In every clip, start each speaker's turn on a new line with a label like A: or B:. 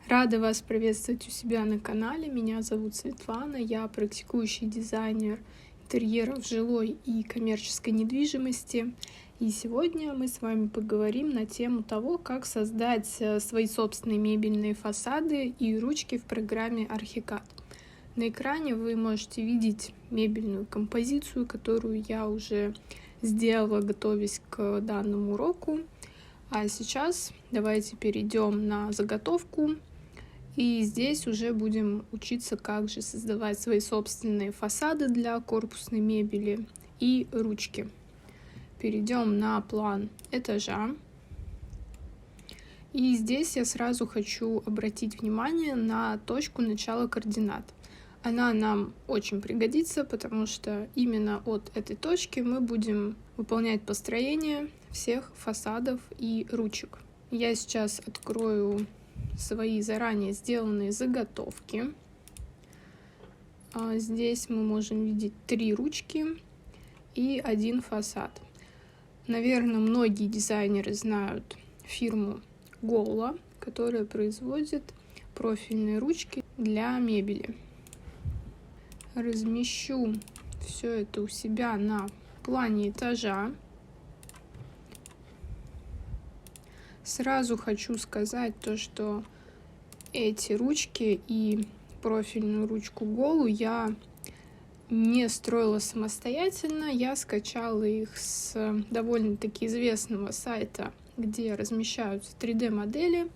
A: Рада вас приветствовать у себя на канале. Меня зовут Светлана, я практикующий дизайнер интерьеров жилой и коммерческой недвижимости. И сегодня мы с вами поговорим на тему того, как создать свои собственные мебельные фасады и ручки в программе Archicad. На экране вы можете видеть мебельную композицию, которую я уже сделала, готовясь к данному уроку. А сейчас давайте перейдем на заготовку. И здесь уже будем учиться, как же создавать свои собственные фасады для корпусной мебели и ручки. Перейдем на план этажа. И здесь я сразу хочу обратить внимание на точку начала координат. Она нам очень пригодится, потому что именно от этой точки мы будем выполнять построение всех фасадов и ручек. Я сейчас открою свои заранее сделанные заготовки. Здесь мы можем видеть 3 ручки и 1 фасад. Наверное, многие дизайнеры знают фирму Gola, которая производит профильные ручки для мебели. Размещу все это у себя на плане этажа. Сразу хочу сказать то, что эти ручки и профильную ручку Голу я не строила самостоятельно. Я скачала их с довольно-таки известного сайта, где размещаются 3D-модели,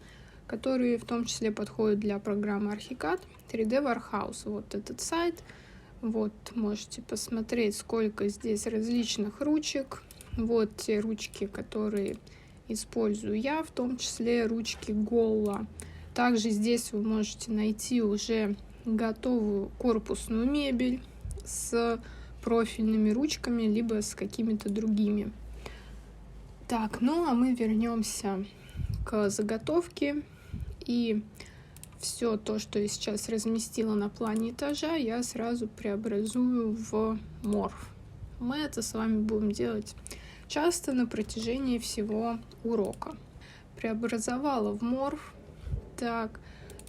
A: которые в том числе подходят для программы Archicad. 3D Warehouse. Вот этот сайт. Вот можете посмотреть, сколько здесь различных ручек. Вот те ручки, которые использую я, в том числе ручки Gola. Также здесь вы можете найти уже готовую корпусную мебель с профильными ручками, либо с какими-то другими. Так, ну а мы вернемся к заготовке. И все то, что я сейчас разместила на плане этажа, я сразу преобразую в морф. Мы это с вами будем делать часто на протяжении всего урока. Преобразовала в морф. Так,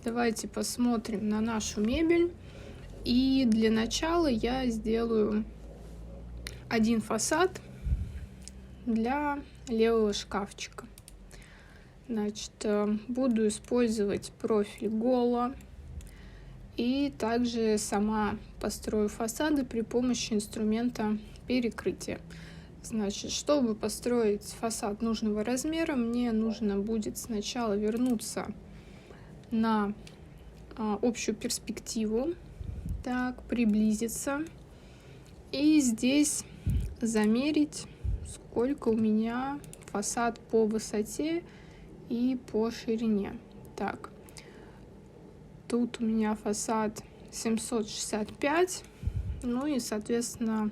A: давайте посмотрим на нашу мебель. И для начала я сделаю 1 фасад для левого шкафчика. Значит, буду использовать профиль Gola. И также сама построю фасады при помощи инструмента перекрытия. Значит, чтобы построить фасад нужного размера, мне нужно будет сначала вернуться на общую перспективу, так, приблизиться и здесь замерить, сколько у меня фасад по высоте и по ширине. Так, тут у меня фасад 765, ну и, соответственно,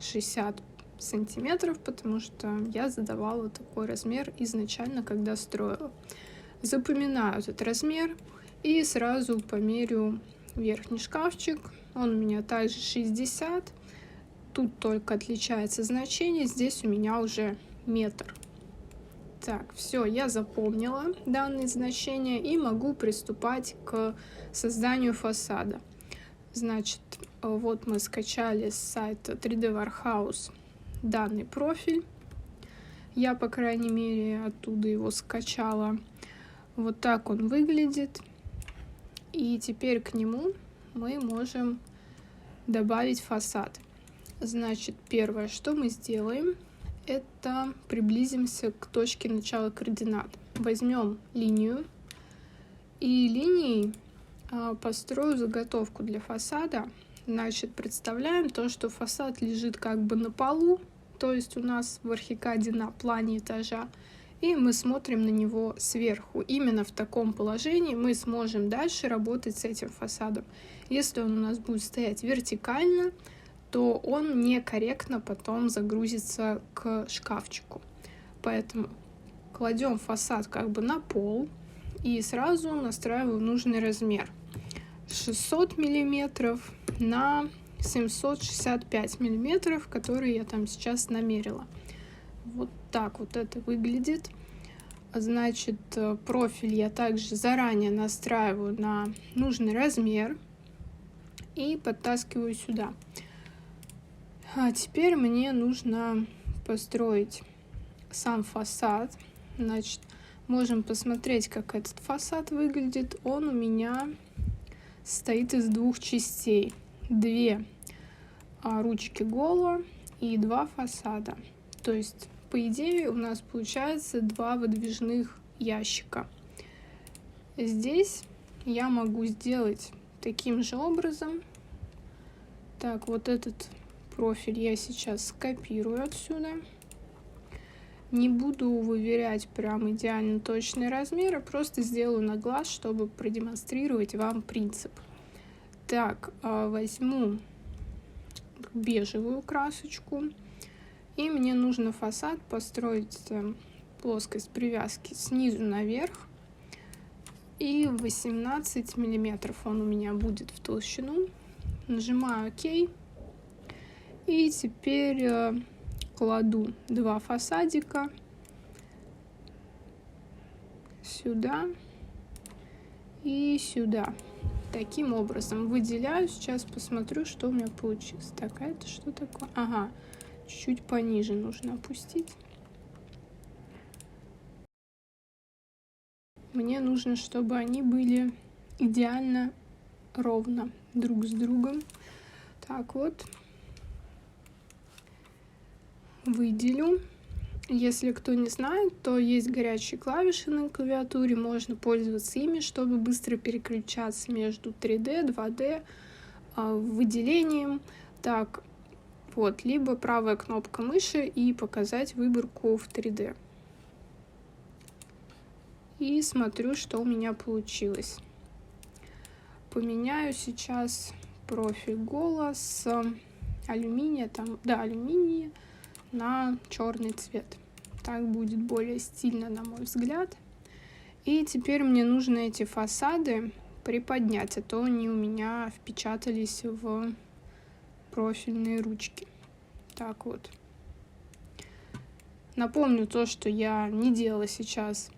A: 60 сантиметров, потому что я задавала такой размер изначально, когда строила. Запоминаю этот размер и сразу померю верхний шкафчик. Он у меня также 60. Тут только отличается значение. Здесь у меня уже метр. Так, все, я запомнила данные значения и могу приступать к созданию фасада. Значит, вот мы скачали с сайта 3D Warehouse данный профиль. Я, по крайней мере, оттуда его скачала. Вот так он выглядит. И теперь к нему мы можем добавить фасад. Значит, первое, что мы сделаем, это приблизимся к точке начала координат. Возьмем линию и линией построю заготовку для фасада. Значит, представляем то, что фасад лежит как бы на полу, то есть у нас в Archicad на плане этажа, и мы смотрим на него сверху. Именно в таком положении мы сможем дальше работать с этим фасадом. Если он у нас будет стоять вертикально, то он некорректно потом загрузится к шкафчику. Поэтому кладем фасад как бы на пол и сразу настраиваю нужный размер. 600 миллиметров на 765 миллиметров, которые я там сейчас намерила. Вот так вот это выглядит. Значит, профиль я также заранее настраиваю на нужный размер и подтаскиваю сюда. А теперь мне нужно построить сам фасад. Значит, можем посмотреть, как этот фасад выглядит. Он у меня состоит из двух частей. Две ручки голо и два фасада. То есть, по идее, у нас получается два выдвижных ящика. Здесь я могу сделать таким же образом. Так, вот этот профиль я сейчас скопирую отсюда. Не буду выверять прям идеально точные размеры, просто сделаю на глаз, чтобы продемонстрировать вам принцип. Так, возьму бежевую красочку. И мне нужно фасад построить плоскость привязки снизу наверх. И 18 миллиметров он у меня будет в толщину. Нажимаю ОК. И теперь кладу два фасадика сюда и сюда. Таким образом выделяю. Сейчас посмотрю, что у меня получилось. Так, а это что такое? Ага. Чуть-чуть пониже нужно опустить. Мне нужно, чтобы они были идеально ровно друг с другом. Так вот. Выделю. Если кто не знает, то есть горячие клавиши на клавиатуре. Можно пользоваться ими, чтобы быстро переключаться между 3D, 2D, выделением. Так. Вот, либо правая кнопка мыши и показать выборку в 3D. И смотрю, что у меня получилось. Поменяю сейчас профиль голо с алюминия, алюминия на черный цвет. Так будет более стильно, на мой взгляд. И теперь мне нужно эти фасады приподнять, а то они у меня впечатались в профильные ручки. Так вот. Напомню то, что я не делала сейчас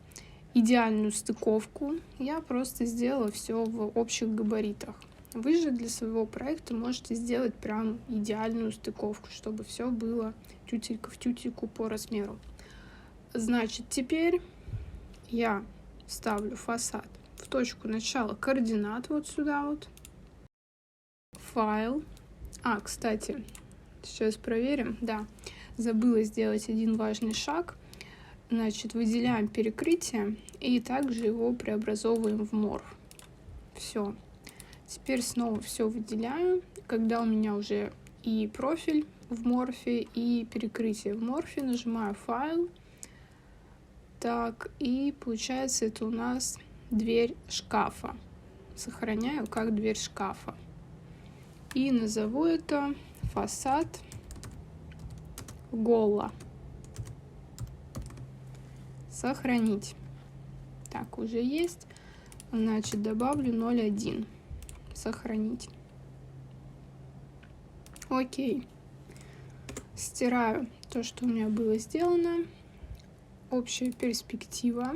A: идеальную стыковку. Я просто сделала все в общих габаритах. Вы же для своего проекта можете сделать прям идеальную стыковку, чтобы все было тютелька в тютельку по размеру. Значит, теперь я ставлю фасад в точку начала координат вот сюда вот. Файл. Кстати, сейчас проверим. Да, забыла сделать один важный шаг. Значит, выделяем перекрытие и также его преобразовываем в морф. Все. Теперь снова все выделяю. Когда у меня уже и профиль в морфе, и перекрытие в морфе, нажимаю файл. Так, и получается это у нас дверь шкафа. Сохраняю как дверь шкафа. И назову это фасад голо. Сохранить. Так, уже есть. Значит, добавлю 0,1. Сохранить. Окей. Стираю то, что у меня было сделано. Общая перспектива.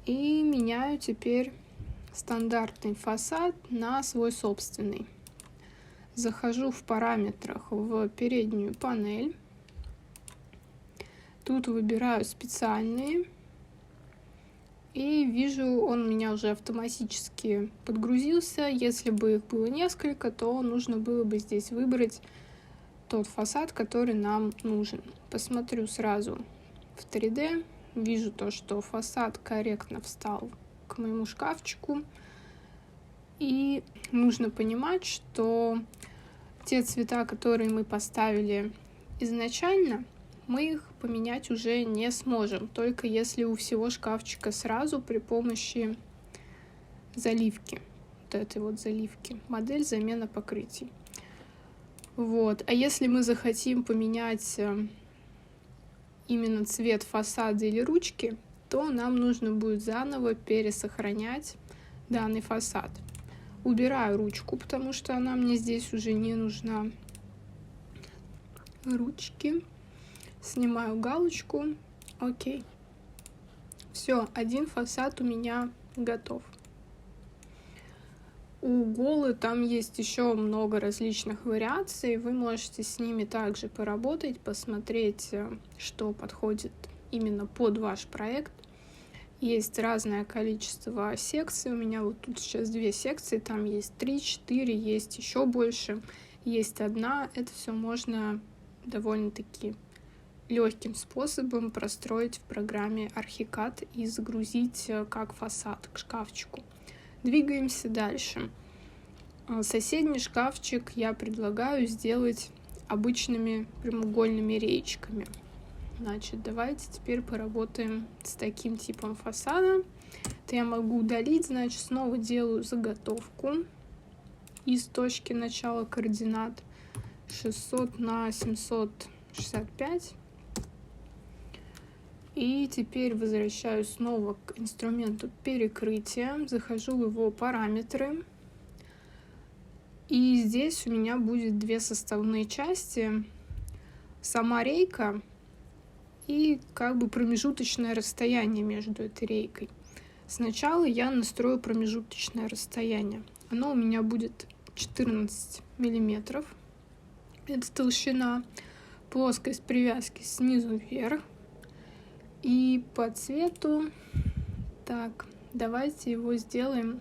A: И меняю теперь стандартный фасад на свой собственный. Захожу в параметрах в переднюю панель. Тут выбираю специальные. И вижу, он у меня уже автоматически подгрузился. Если бы их было несколько, то нужно было бы здесь выбрать тот фасад, который нам нужен. Посмотрю сразу в 3D. Вижу то, что фасад корректно встал к моему шкафчику. И нужно понимать, что те цвета, которые мы поставили изначально, мы их поменять уже не сможем, только если у всего шкафчика сразу при помощи заливки, вот этой вот заливки, модель замена покрытий. Вот. А если мы захотим поменять именно цвет фасада или ручки, то нам нужно будет заново пересохранять данный фасад. Убираю ручку, потому что она мне здесь уже не нужна. Ручки. Снимаю галочку. Окей. Все, один фасад у меня готов. У Голы там есть еще много различных вариаций. Вы можете с ними также поработать, посмотреть, что подходит именно под ваш проект. Есть разное количество секций. У меня вот тут сейчас 2 секции, там есть 3, 4, есть еще больше, есть одна. Это все можно довольно-таки легким способом простроить в программе Archicad и загрузить как фасад к шкафчику. Двигаемся дальше. Соседний шкафчик я предлагаю сделать обычными прямоугольными реечками. Значит, давайте теперь поработаем с таким типом фасада. Это я могу удалить, значит, снова делаю заготовку из точки начала координат 600 на 765. И теперь возвращаюсь снова к инструменту перекрытия, захожу в его параметры. И здесь у меня будет 2 составные части. Сама рейка и как бы промежуточное расстояние между этой рейкой. Сначала я настрою промежуточное расстояние. Оно у меня будет 14 миллиметров. Это толщина. Плоскость привязки снизу вверх. И по цвету, так, давайте его сделаем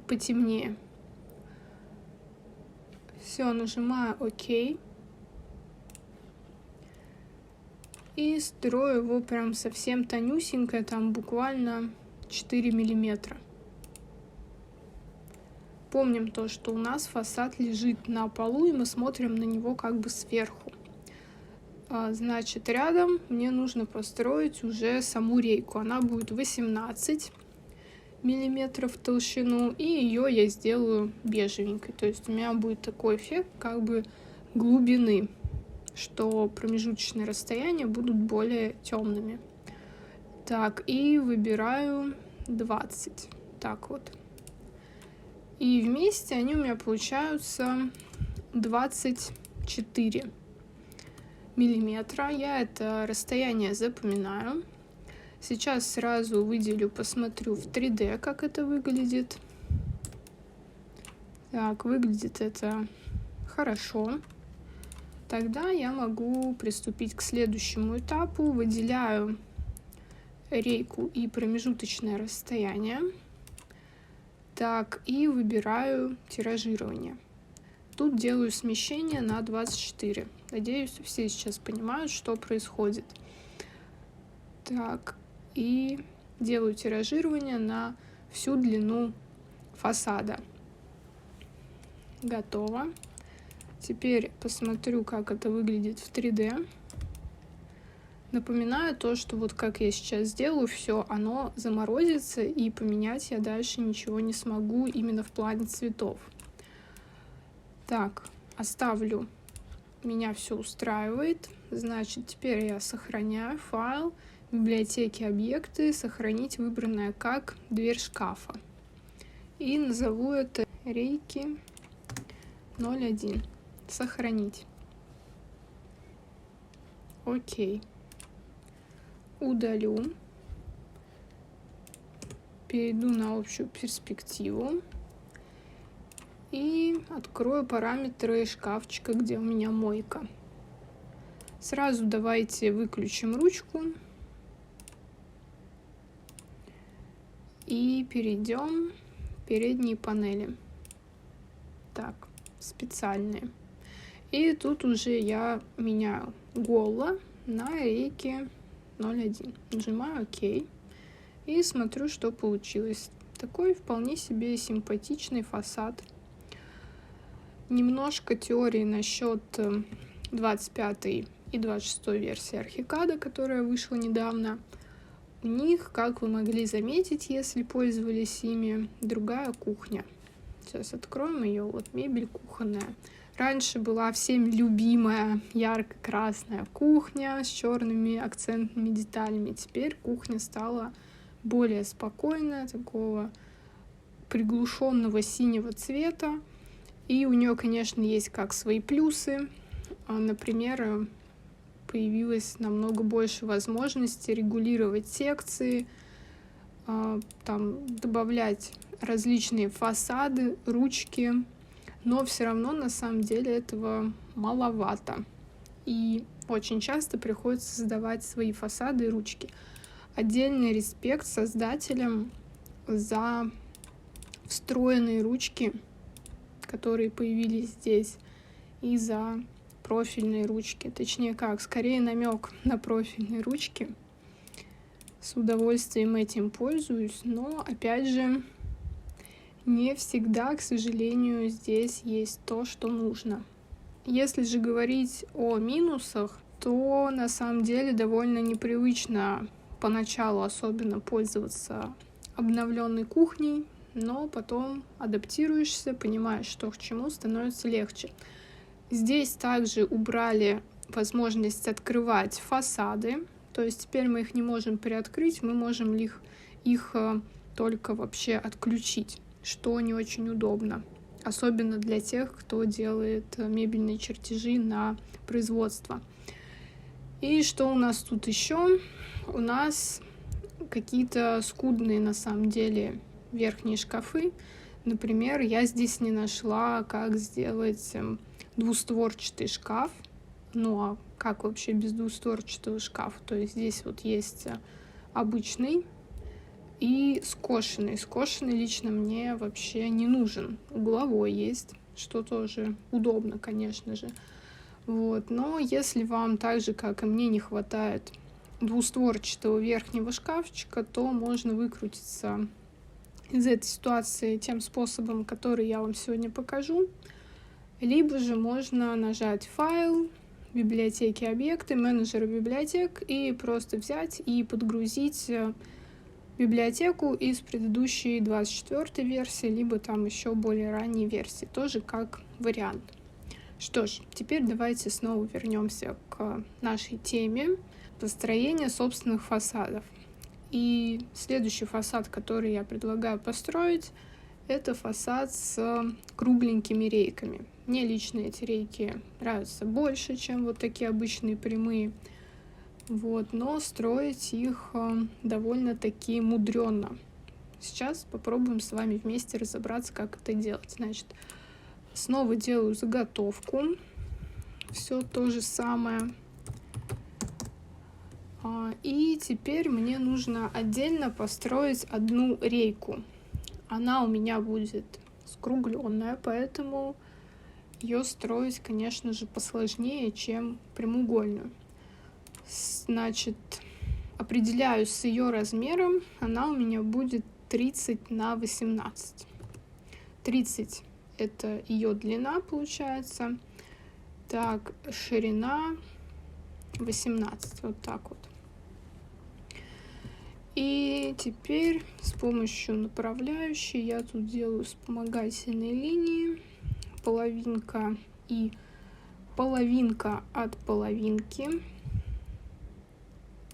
A: потемнее. Все, нажимаю ОК. И строю его прям совсем тонюсенько, там буквально 4 миллиметра. Помним то, что у нас фасад лежит на полу, и мы смотрим на него как бы сверху. Значит, рядом мне нужно построить уже саму рейку. Она будет 18 миллиметров в толщину, и ее я сделаю бежевенькой. То есть у меня будет такой эффект как бы глубины, что промежуточные расстояния будут более темными. Так, и выбираю 20. Так вот. И вместе они у меня получаются 24 миллиметра. Я это расстояние запоминаю. Сейчас сразу выделю, посмотрю в 3D, как это выглядит. Так, выглядит это хорошо. Тогда я могу приступить к следующему этапу. Выделяю рейку и промежуточное расстояние. Так, и выбираю тиражирование. Тут делаю смещение на 24. Надеюсь, все сейчас понимают, что происходит. Так, и делаю тиражирование на всю длину фасада. Готово. Теперь посмотрю, как это выглядит в 3D. Напоминаю то, что вот как я сейчас сделаю, все, оно заморозится, и поменять я дальше ничего не смогу именно в плане цветов. Так, оставлю. Меня все устраивает. Значит, теперь я сохраняю файл, библиотеки объекты, сохранить выбранное как дверь шкафа. И назову это рейки 01. Сохранить. Окей. Удалю. Перейду на общую перспективу. И открою параметры шкафчика, где у меня мойка. Сразу давайте выключим ручку. И перейдем в передние панели. Так, специальные. И тут уже я меняю Гола на рейки 01. Нажимаю ОК. И смотрю, что получилось. Такой вполне себе симпатичный фасад. Немножко теории насчет 25 и 26 версии Archicad, которая вышла недавно. У них, как вы могли заметить, если пользовались ими, другая кухня. Сейчас откроем ее. Вот мебель кухонная. Раньше была всеми любимая ярко-красная кухня с черными акцентными деталями. Теперь кухня стала более спокойная, такого приглушенного синего цвета. И у нее, конечно, есть как свои плюсы. Например, появилось намного больше возможностей регулировать секции, там добавлять различные фасады, ручки, но все равно на самом деле этого маловато. И очень часто приходится создавать свои фасады и ручки. Отдельный респект создателям за встроенные ручки, которые появились здесь, и за профильные ручки. Точнее как, скорее намек на профильные ручки. С удовольствием этим пользуюсь, но, опять же, не всегда, к сожалению, здесь есть то, что нужно. Если же говорить о минусах, то на самом деле довольно непривычно поначалу особенно пользоваться обновленной кухней, но потом адаптируешься, понимаешь, что к чему, становится легче. Здесь также убрали возможность открывать фасады, то есть теперь мы их не можем приоткрыть, мы можем их только вообще отключить, что не очень удобно. Особенно для тех, кто делает мебельные чертежи на производство. И что у нас тут еще? У нас какие-то скудные на самом деле верхние шкафы. Например, я здесь не нашла, как сделать двустворчатый шкаф. Ну а как вообще без двустворчатого шкафа? То есть здесь вот есть обычный и скошенный. Скошенный лично мне вообще не нужен. Угловой есть, что тоже удобно, конечно же. Вот. Но если вам так же, как и мне, не хватает двустворчатого верхнего шкафчика, то можно выкрутиться из этой ситуации тем способом, который я вам сегодня покажу. Либо же можно нажать «Файл», «Библиотеки, объекты», «Менеджер библиотек» и просто взять и подгрузить библиотеку из предыдущей 24-й версии, либо там еще более ранней версии, тоже как вариант. Что ж, теперь давайте снова вернемся к нашей теме построения собственных фасадов. И следующий фасад, который я предлагаю построить, это фасад с кругленькими рейками. Мне лично эти рейки нравятся больше, чем вот такие обычные прямые. Вот, но строить их довольно-таки мудрено. Сейчас попробуем с вами вместе разобраться, как это делать. Значит, снова делаю заготовку. Все то же самое. И теперь мне нужно отдельно построить одну рейку. Она у меня будет скругленная, поэтому ее строить, конечно же, посложнее, чем прямоугольную. Значит, определяю с ее размером, она у меня будет 30 на 18. 30 это ее длина получается. Так, ширина 18, вот так вот. И теперь с помощью направляющей я тут делаю вспомогательные линии, половинка и половинка от половинки.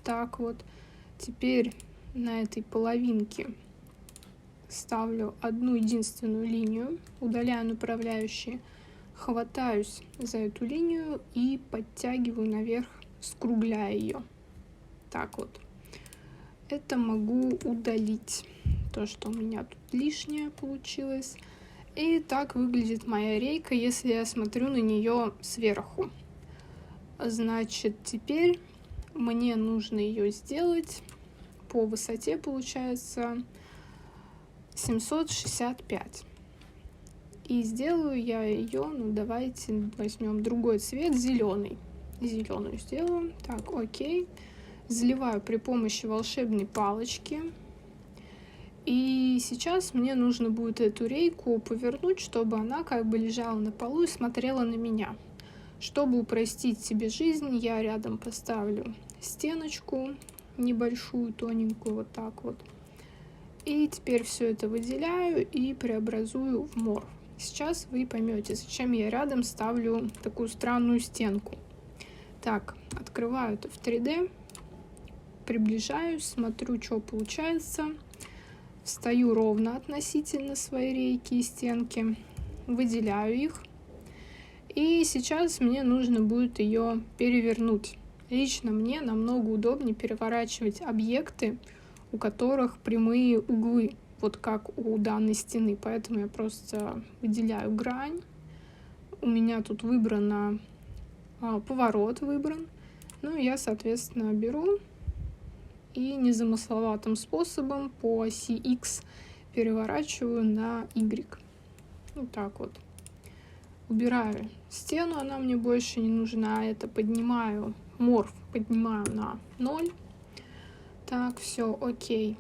A: Так вот, теперь на этой половинке ставлю одну единственную линию, удаляю направляющие, хватаюсь за эту линию и подтягиваю наверх, скругляя ее. Так вот. Это могу удалить, то, что у меня тут лишнее получилось. И так выглядит моя рейка, если я смотрю на нее сверху. Значит, теперь мне нужно ее сделать по высоте, получается 765. И сделаю я ее, ну давайте возьмем другой цвет, зеленый. Зеленую сделаю. Так, окей. Заливаю при помощи волшебной палочки. И сейчас мне нужно будет эту рейку повернуть, чтобы она как бы лежала на полу и смотрела на меня. Чтобы упростить себе жизнь, я рядом поставлю стеночку небольшую, тоненькую, вот так вот. И теперь все это выделяю и преобразую в морф. Сейчас вы поймете, зачем я рядом ставлю такую странную стенку. Так, открываю это в 3D, приближаюсь, смотрю, что получается. Встаю ровно относительно своей рейки и стенки, выделяю их. И сейчас мне нужно будет ее перевернуть. Лично мне намного удобнее переворачивать объекты, у которых прямые углы, вот как у данной стены. Поэтому я просто выделяю грань. У меня тут выбрано, поворот выбран. Ну, я, соответственно, беру и незамысловатым способом по оси X переворачиваю на Y. Вот так вот. Убираю стену, она мне больше не нужна. Это поднимаю, морф поднимаю на 0. Так, все, окей.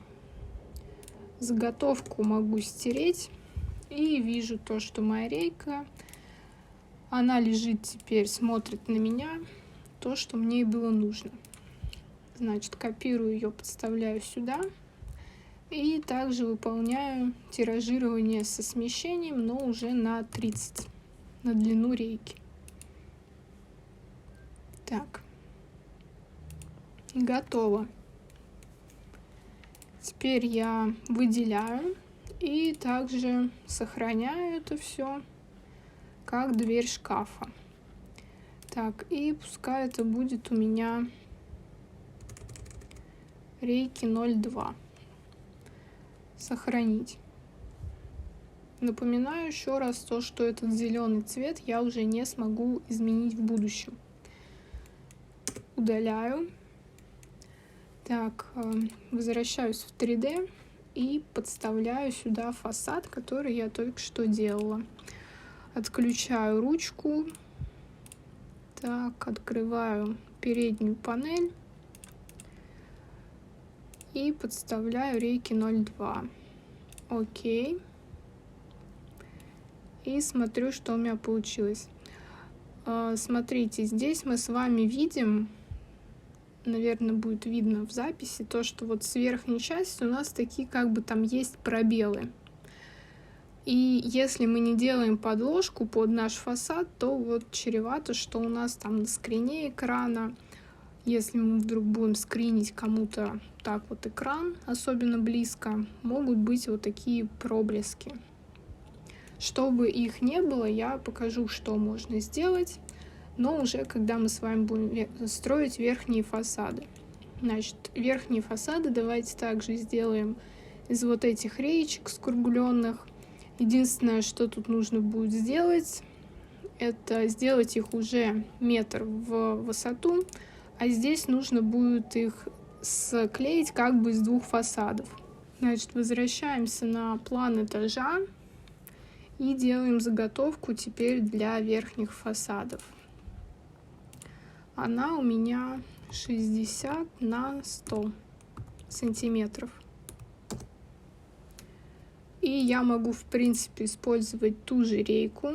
A: Заготовку могу стереть. И вижу то, что моя рейка, она лежит теперь, смотрит на меня, то, что мне и было нужно. Значит, копирую ее, подставляю сюда. И также выполняю тиражирование со смещением, но уже на 30, на длину рейки. Так, готово. Теперь я выделяю и также сохраняю это все как дверь шкафа. Так, и пускай это будет у меня рейки 0,2. Сохранить. Напоминаю еще раз то, что этот зеленый цвет я уже не смогу изменить в будущем. Удаляю. Так, возвращаюсь в 3D и подставляю сюда фасад, который я только что делала. Отключаю ручку. Так, открываю переднюю панель. И подставляю рейки 0,2. Окей. И смотрю, что у меня получилось. Смотрите, здесь мы с вами видим, наверное, будет видно в записи, то, что вот с верхней части у нас такие как бы там есть пробелы. И если мы не делаем подложку под наш фасад, то вот чревато, что у нас там на скрине экрана, если мы вдруг будем скринить кому-то так вот экран, особенно близко, могут быть вот такие проблески. Чтобы их не было, я покажу, что можно сделать, но уже когда мы с вами будем строить верхние фасады. Значит, верхние фасады давайте также сделаем из вот этих реечек скругленных. Единственное, что тут нужно будет сделать, это сделать их уже метр в высоту, а здесь нужно будет их склеить как бы из двух фасадов. Значит, возвращаемся на план этажа и делаем заготовку теперь для верхних фасадов. Она у меня 60 на 100 сантиметров. И я могу, в принципе, использовать ту же рейку,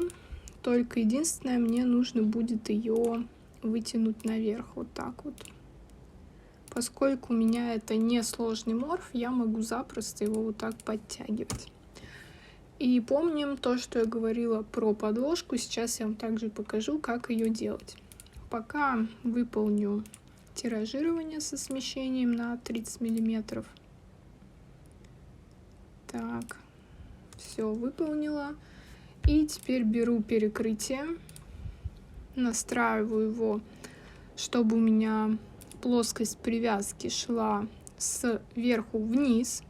A: только единственное, мне нужно будет ее вытянуть наверх, вот так вот. Поскольку у меня это не сложный морф, я могу запросто его вот так подтягивать. И помним то, что я говорила про подложку, сейчас я вам также покажу, как ее делать. Пока выполню тиражирование со смещением на 30 мм. Так, все выполнила. И теперь беру перекрытие, настраиваю его, чтобы у меня плоскость привязки шла сверху вниз.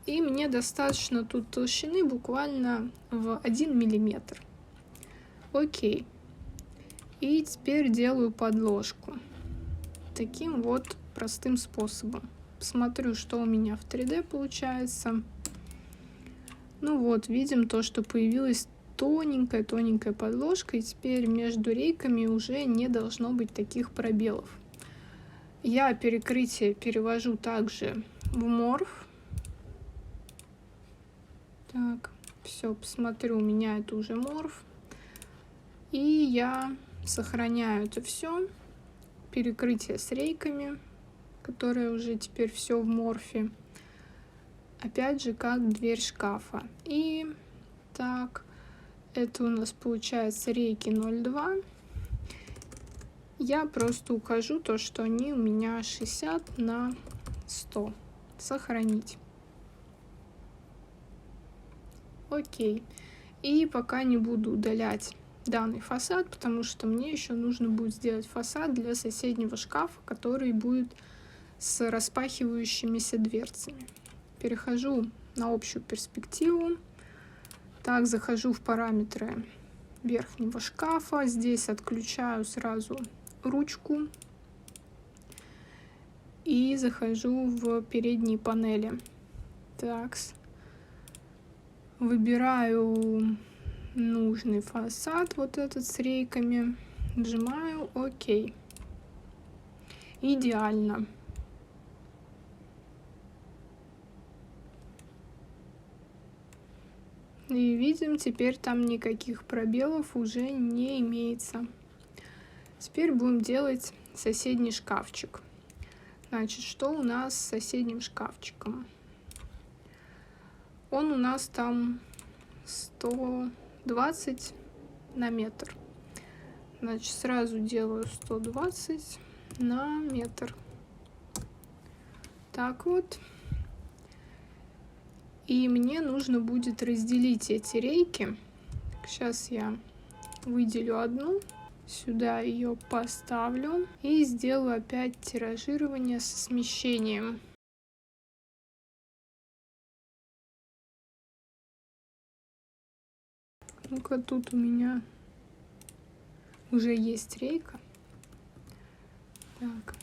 A: И мне достаточно тут толщины буквально в 1 мм. Окей. И теперь делаю подложку таким вот простым способом. Смотрю, что у меня в 3D получается. Ну вот, видим то, что появилась тоненькая подложка, и теперь между рейками уже не должно быть таких пробелов. Я перекрытие перевожу также в морф. Так, все, посмотрю, у меня это уже морф. И я сохраняю это все, перекрытие с рейками, которое уже теперь все в морфе. Опять же, как дверь шкафа. И так, это у нас получается рейки 0,2. Я просто укажу то, что они у меня 60 на 100. Сохранить. Окей. И пока не буду удалять данный фасад, потому что мне еще нужно будет сделать фасад для соседнего шкафа, который будет с распахивающимися дверцами. Перехожу на общую перспективу. Так, захожу в параметры верхнего шкафа. Здесь отключаю сразу ручку и захожу в передние панели. Так, выбираю нужный фасад, вот этот с рейками, нажимаю ОК. Идеально. И видим, теперь там никаких пробелов уже не имеется. Теперь будем делать соседний шкафчик. Значит, что у нас с соседним шкафчиком? Он у нас там 120 на метр. Значит, сразу делаю 120 на метр. Так вот. И мне нужно будет разделить эти рейки. Сейчас я выделю одну. Сюда ее поставлю. И сделаю опять тиражирование со смещением. Ну-ка, тут у меня уже есть рейка. Так.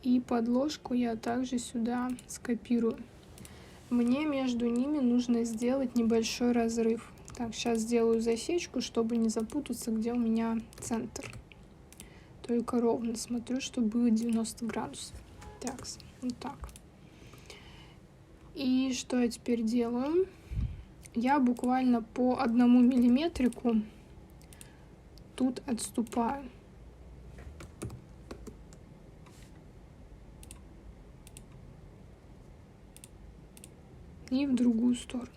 A: И подложку я также сюда скопирую. Мне между ними нужно сделать небольшой разрыв. Так, сейчас сделаю засечку, чтобы не запутаться, где у меня центр. Только ровно смотрю, чтобы было 90 градусов. Так, вот так. И что я теперь делаю? Я буквально по 1 миллиметрику тут отступаю. И в другую сторону.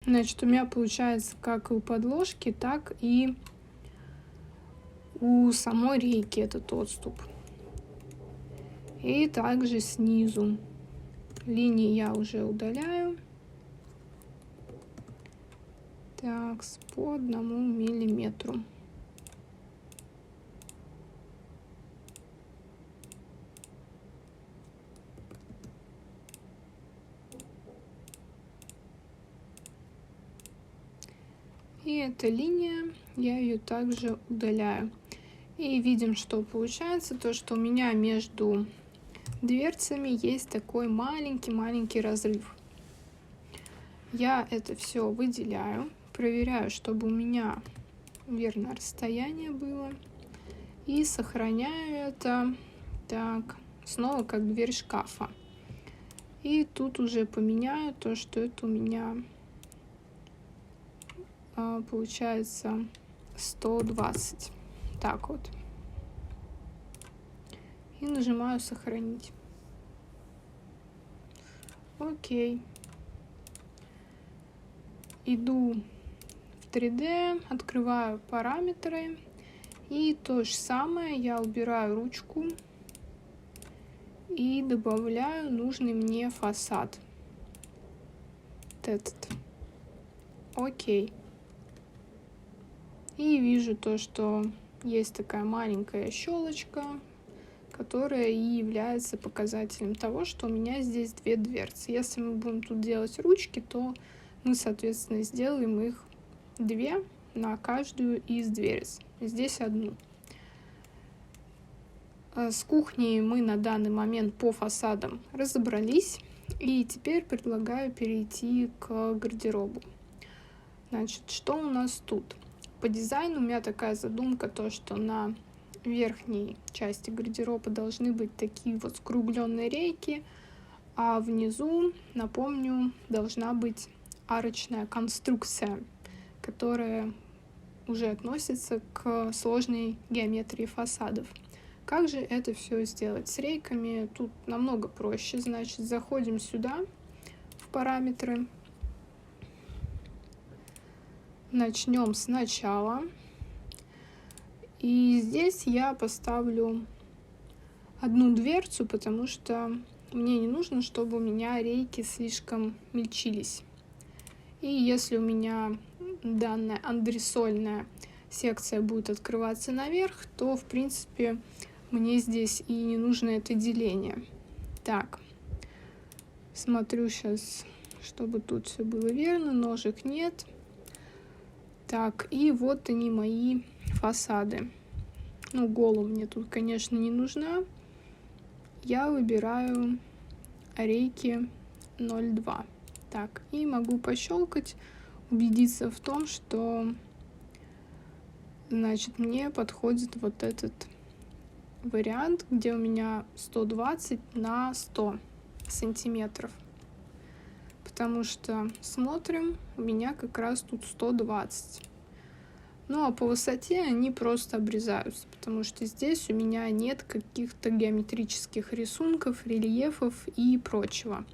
A: Значит, у меня получается как и у подложки, так и у самой рейки этот отступ. И также снизу линии я уже удаляю. Так, по 1 миллиметру. И эта линия, я ее также удаляю. И видим, что получается, то что у меня между дверцами есть такой маленький разрыв. Я это все выделяю, проверяю, чтобы у меня верное расстояние было. И сохраняю это так, снова как дверь шкафа. И тут уже поменяю то, что это у меня получается 120. Так вот. И нажимаю сохранить. Окей. Иду в 3D, открываю параметры. И то же самое я убираю ручку и добавляю нужный мне фасад. Вот этот. Окей. И вижу то, что есть такая маленькая щелочка, которая и является показателем того, что у меня здесь 2 дверцы. Если мы будем тут делать ручки, то мы, соответственно, сделаем их 2 на каждую из дверец. Здесь 1. С кухней мы на данный момент по фасадам разобрались. И теперь предлагаю перейти к гардеробу. Значит, что у нас тут? По дизайну у меня такая задумка, то что на верхней части гардероба должны быть такие вот скругленные рейки, а внизу, напомню, должна быть арочная конструкция, которая уже относится к сложной геометрии фасадов. Как же это все сделать с рейками? Тут намного проще. Значит, заходим сюда, в параметры. Начнем сначала. И здесь я поставлю одну дверцу, потому что мне не нужно, чтобы у меня рейки слишком мельчились. И если у меня данная андресольная секция будет открываться наверх, то, в принципе, мне здесь и не нужно это деление. Так, смотрю сейчас, чтобы тут все было верно, ножек нет. Так, и вот они мои фасады. Ну, голу мне тут, конечно, не нужна. Я выбираю рейки 0,2. Так, и могу пощелкать, убедиться в том, что, значит, мне подходит вот этот вариант, где у меня 120 на 100 сантиметров. Потому что смотрим, у меня как раз тут 120. Ну а по высоте они просто обрезаются, потому что здесь у меня нет каких-то геометрических рисунков, рельефов и прочего.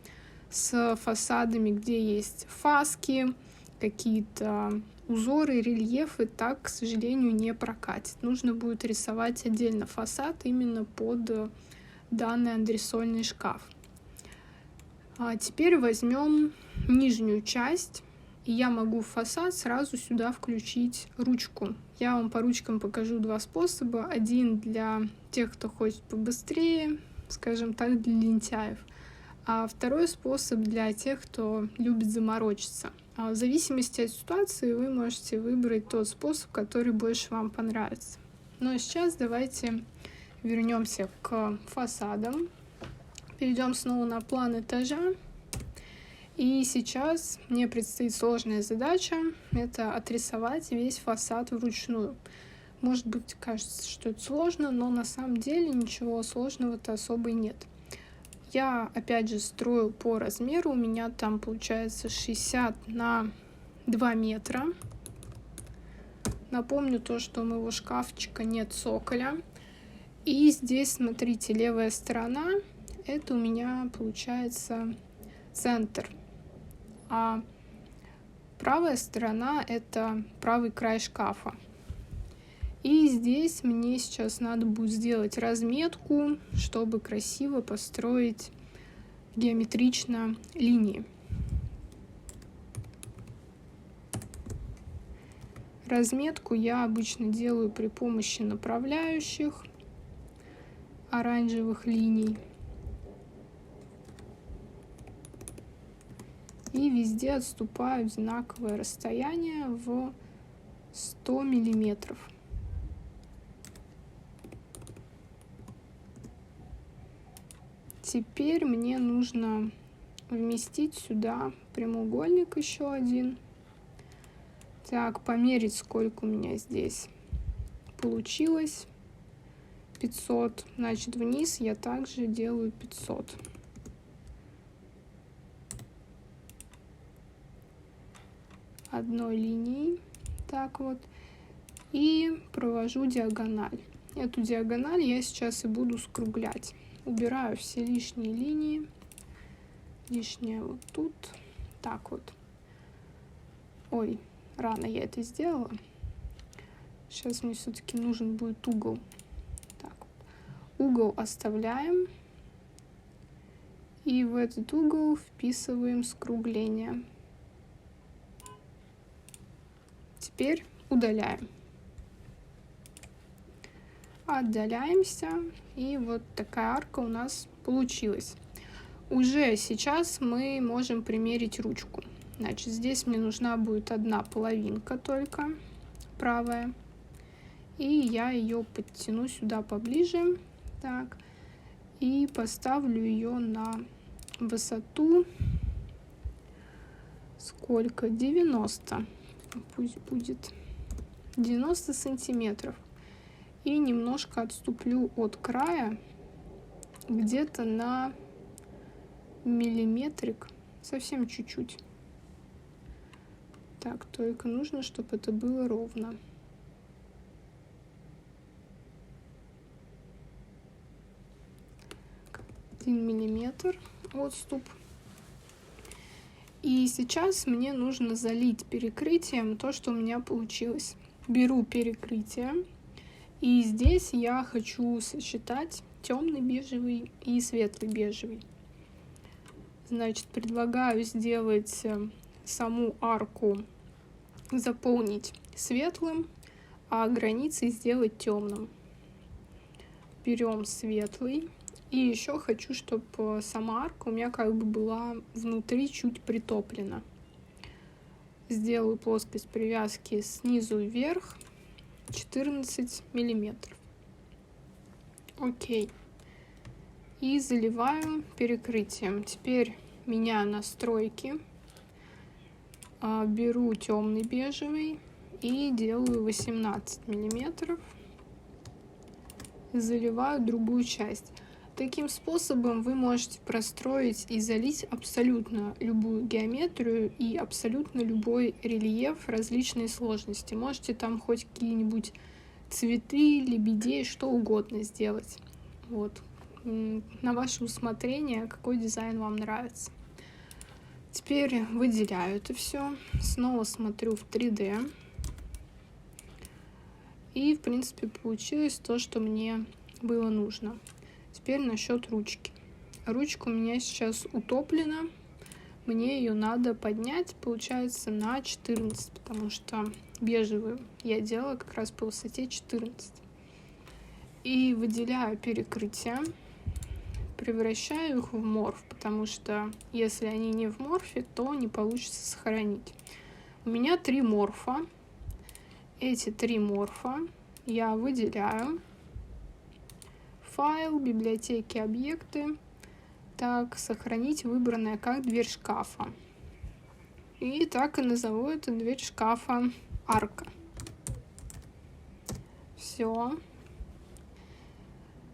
A: С фасадами, где есть фаски, какие-то узоры, рельефы, так, к сожалению, не прокатит. Нужно будет рисовать отдельно фасад именно под данный андресольный шкаф. А теперь возьмем нижнюю часть, и я могу в фасад сразу сюда включить ручку. Я вам по ручкам покажу два способа. Один для тех, кто хочет побыстрее, скажем так, для лентяев. А второй способ для тех, кто любит заморочиться. В зависимости от ситуации вы можете выбрать тот способ, который больше вам понравится. Но сейчас давайте вернемся к фасадам. Перейдем снова на план этажа. И сейчас мне предстоит сложная задача. Это отрисовать весь фасад вручную. Может быть, кажется, что это сложно, но на самом деле ничего сложного-то особо и нет. Я, опять же, строю по размеру. У меня там получается 60 на 2 метра. Напомню то, что у моего шкафчика нет цоколя. И здесь, смотрите, левая сторона. Это у меня получается центр. А правая сторона — это правый край шкафа. И здесь мне сейчас надо будет сделать разметку, чтобы красиво построить геометрично линии. Разметку я обычно делаю при помощи направляющих оранжевых линий. И везде отступаю одинаковое расстояние в 100 миллиметров. Теперь мне нужно вместить сюда прямоугольник еще один. Так, померить, сколько у меня здесь получилось. 500. Значит, вниз я также делаю 500. Одной линией. Так вот. И провожу диагональ. Эту диагональ я сейчас и буду скруглять. Убираю все лишние линии. Лишнее вот тут. Так вот. Ой, рано я это сделала. Сейчас мне все-таки нужен будет угол. Так вот. Угол оставляем. И в этот угол вписываем скругление. Теперь удаляем. Отдаляемся. И вот такая арка у нас получилась. Уже сейчас мы можем примерить ручку. Значит, здесь мне нужна будет одна половинка только, правая. И я ее подтяну сюда поближе. Так. И поставлю ее на высоту. Сколько? 90. Пусть будет 90 сантиметров. И немножко отступлю от края, где-то на миллиметрик, совсем чуть-чуть. Так, только нужно, чтобы это было ровно. Один миллиметр отступ. И сейчас мне нужно залить перекрытием то, что у меня получилось. Беру перекрытие. И здесь я хочу сосчитать темный бежевый и светлый бежевый. Значит, предлагаю сделать саму арку, заполнить светлым, а границы сделать темным. Берем светлый. И еще хочу, чтобы сама арка у меня как бы была внутри чуть притоплена. Сделаю плоскость привязки снизу вверх 14 миллиметров. Окей. И заливаю перекрытием. Теперь меняю настройки. Беру темный бежевый и делаю 18 миллиметров. Заливаю другую часть. Таким способом вы можете простроить и залить абсолютно любую геометрию и абсолютно любой рельеф различной сложности. Можете там хоть какие-нибудь цветы, лебедей, что угодно сделать. Вот. На ваше усмотрение, какой дизайн вам нравится. Теперь выделяю это все. Снова смотрю в 3D. И, в принципе, получилось то, что мне было нужно. Теперь насчет ручки. Ручка у меня сейчас утоплена. Мне ее надо поднять, получается, на 14, потому что бежевую я делала как раз по высоте 14. И выделяю перекрытие, превращаю их в морф, потому что если они не в морфе, то не получится сохранить. У меня 3 морфа. Эти 3 морфа я выделяю. Файл, библиотеки, объекты. Так, сохранить выбранное как дверь шкафа. И так и назову эту дверь шкафа арка. Все.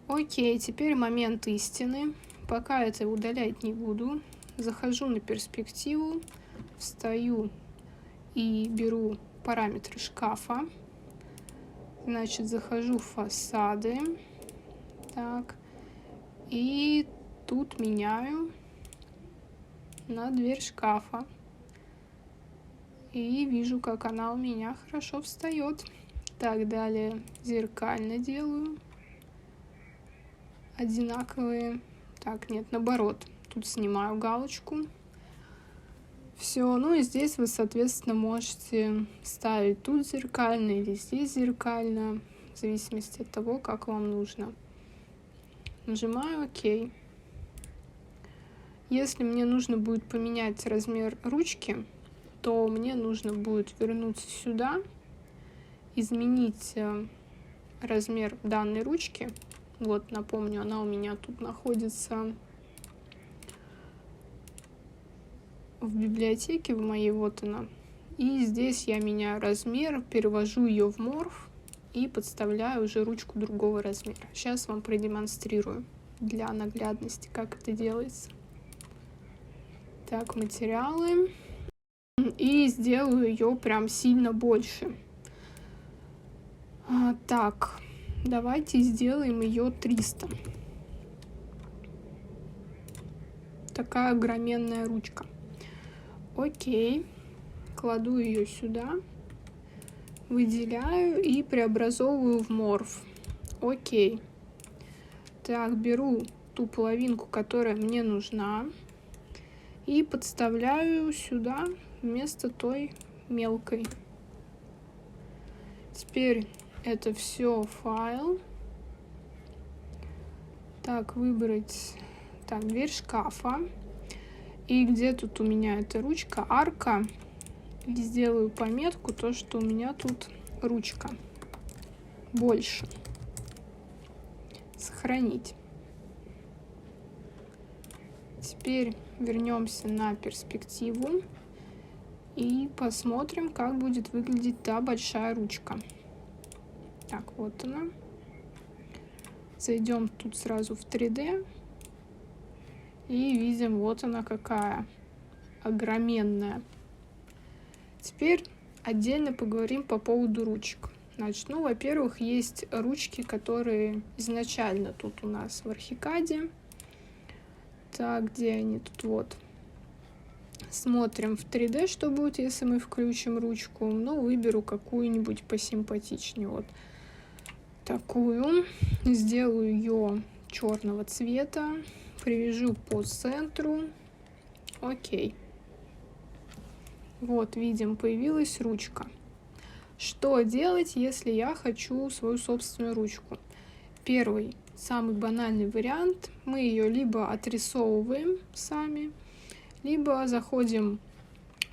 A: Окей, теперь момент истины. Пока это удалять не буду. Захожу на перспективу, встаю и беру параметры шкафа. Значит, захожу в фасады. Так. И тут меняю на дверь шкафа. И вижу, как она у меня хорошо встает. Так, далее зеркально делаю. Одинаковые. Так, нет, наоборот. Тут снимаю галочку. Все, ну и здесь вы, соответственно, можете ставить тут зеркально или здесь зеркально, в зависимости от того, как вам нужно. Нажимаю ОК. Если мне нужно будет поменять размер ручки, то мне нужно будет вернуться сюда, изменить размер данной ручки. Вот, напомню, она у меня тут находится в библиотеке, в моей, вот она. И здесь я меняю размер, перевожу ее в морф и подставляю уже ручку другого размера. Сейчас вам продемонстрирую для наглядности, как это делается. Так, материалы. И сделаю ее прям сильно больше. Так, давайте сделаем ее 300. Такая огроменная ручка. Окей. Кладу ее сюда. Выделяю и преобразовываю в морф. Окей. Так, беру ту половинку, которая мне нужна. И подставляю сюда вместо той мелкой. Теперь это все файл. Так, выбрать... Так, дверь шкафа. И где тут у меня эта ручка? Арка. И сделаю пометку, то, что у меня тут ручка больше. Сохранить. Теперь вернемся на перспективу и посмотрим, как будет выглядеть та большая ручка. Так, вот она. Зайдем тут сразу в 3D и видим, вот она какая огроменная. Теперь отдельно поговорим по поводу ручек. Значит, ну, во-первых, есть ручки, которые изначально тут у нас в Архикаде. Так, где они тут? Вот. Смотрим в 3D, что будет, если мы включим ручку. Ну, выберу какую-нибудь посимпатичнее. Вот такую. Сделаю ее черного цвета, привяжу по центру. Окей. Вот, видим, появилась ручка. Что делать, если я хочу свою собственную ручку? Первый, самый банальный вариант. Мы ее либо отрисовываем сами, либо заходим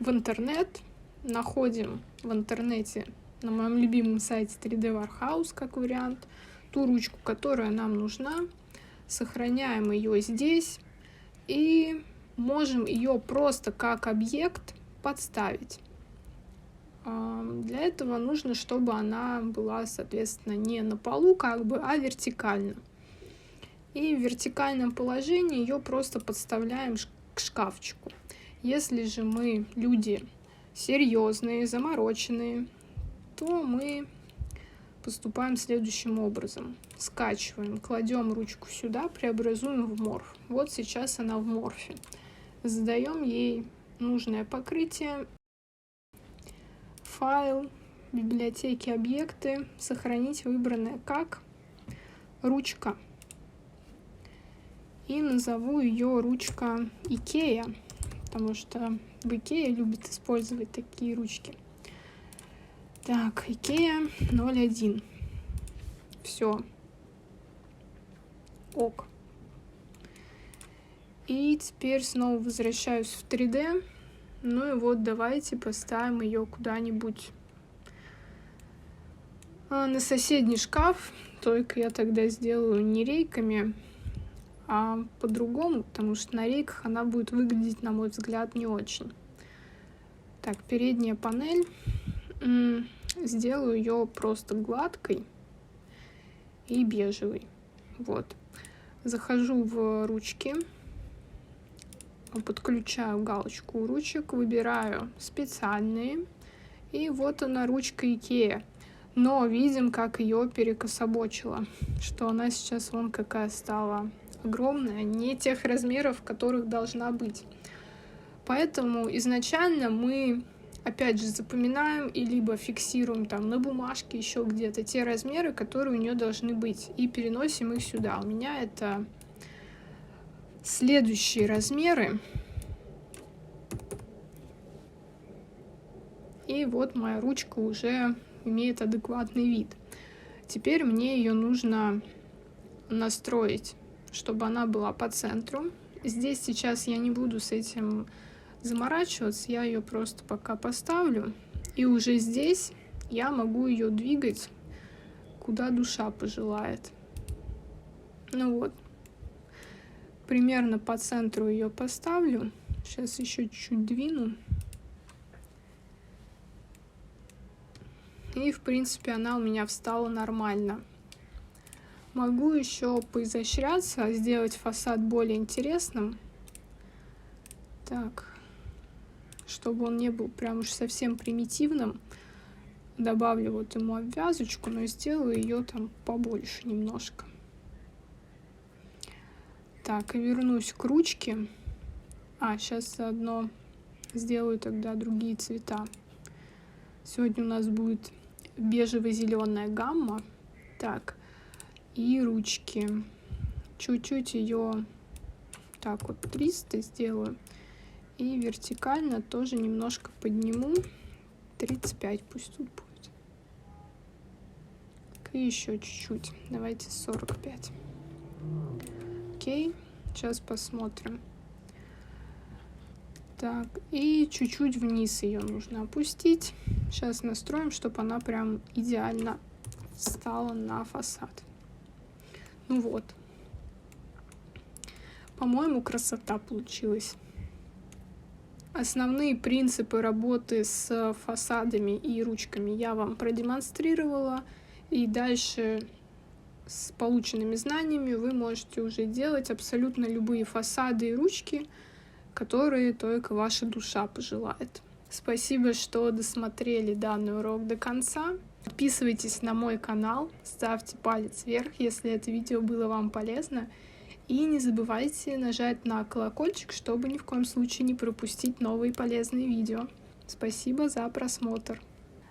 A: в интернет, находим в интернете на моем любимом сайте 3D Warehouse как вариант ту ручку, которая нам нужна, сохраняем ее здесь и можем ее просто как объект подставить. Для этого нужно, чтобы она была, соответственно, не на полу как бы, а вертикально. И в вертикальном положении ее просто подставляем к шкафчику. Если же мы люди серьезные, замороченные, то мы поступаем следующим образом. Скачиваем, кладем ручку сюда, преобразуем в морф. Вот сейчас она в морфе. Задаем ей нужное покрытие. Файл, библиотеки, объекты, сохранить выбранное как ручка. И назову ее ручка Икея, потому что в Икее любят использовать такие ручки. Так, Икея 01. Все. Ок. И теперь снова возвращаюсь в 3D. Ну и вот давайте поставим ее куда-нибудь на соседний шкаф. Только я тогда сделаю не рейками, а по-другому, потому что на рейках она будет выглядеть, на мой взгляд, не очень. Так, передняя панель. Сделаю ее просто гладкой и бежевой. Вот. Захожу в ручки. Подключаю галочку у ручек, выбираю специальные, и вот она, ручка Икея. Но видим, как ее перекособочило, что она сейчас вон какая стала огромная, не тех размеров, которых должна быть. Поэтому изначально мы, опять же, запоминаем и либо фиксируем там на бумажке, еще где-то те размеры, которые у нее должны быть, и переносим их сюда. У меня это следующие размеры. И вот моя ручка уже имеет адекватный вид. Теперь мне ее нужно настроить, чтобы она была по центру. Здесь сейчас я не буду с этим заморачиваться, я ее просто пока поставлю. И уже здесь я могу ее двигать, куда душа пожелает. Ну вот. Примерно по центру ее поставлю. Сейчас еще чуть-чуть двину. И, в принципе, она у меня встала нормально. Могу еще поизощряться, сделать фасад более интересным. Так, чтобы он не был прям уж совсем примитивным. Добавлю вот ему обвязочку, но сделаю ее там побольше немножко. Так, и вернусь к ручке. Сейчас заодно сделаю тогда другие цвета. Сегодня у нас будет бежево-зеленая гамма. Так, и ручки. Чуть-чуть ее так вот 300 сделаю. И вертикально тоже немножко подниму. 35 пусть тут будет. И еще чуть-чуть. Давайте 45. Окей, сейчас посмотрим. Так, и чуть-чуть вниз ее нужно опустить. Сейчас настроим, чтобы она прям идеально встала на фасад. Ну вот. По-моему, красота получилась. Основные принципы работы с фасадами и ручками я вам продемонстрировала. И дальше с полученными знаниями вы можете уже делать абсолютно любые фасады и ручки, которые только ваша душа пожелает. Спасибо, что досмотрели данный урок до конца. Подписывайтесь на мой канал, ставьте палец вверх, если это видео было вам полезно. И не забывайте нажать на колокольчик, чтобы ни в коем случае не пропустить новые полезные видео. Спасибо за просмотр.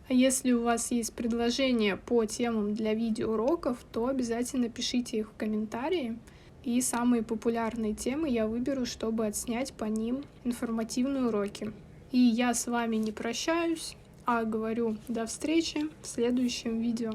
A: А если у вас есть предложения по темам для видеоуроков, то обязательно пишите их в комментарии. и самые популярные темы я выберу, чтобы отснять по ним информативные уроки. И я с вами не прощаюсь, а говорю до встречи в следующем видео.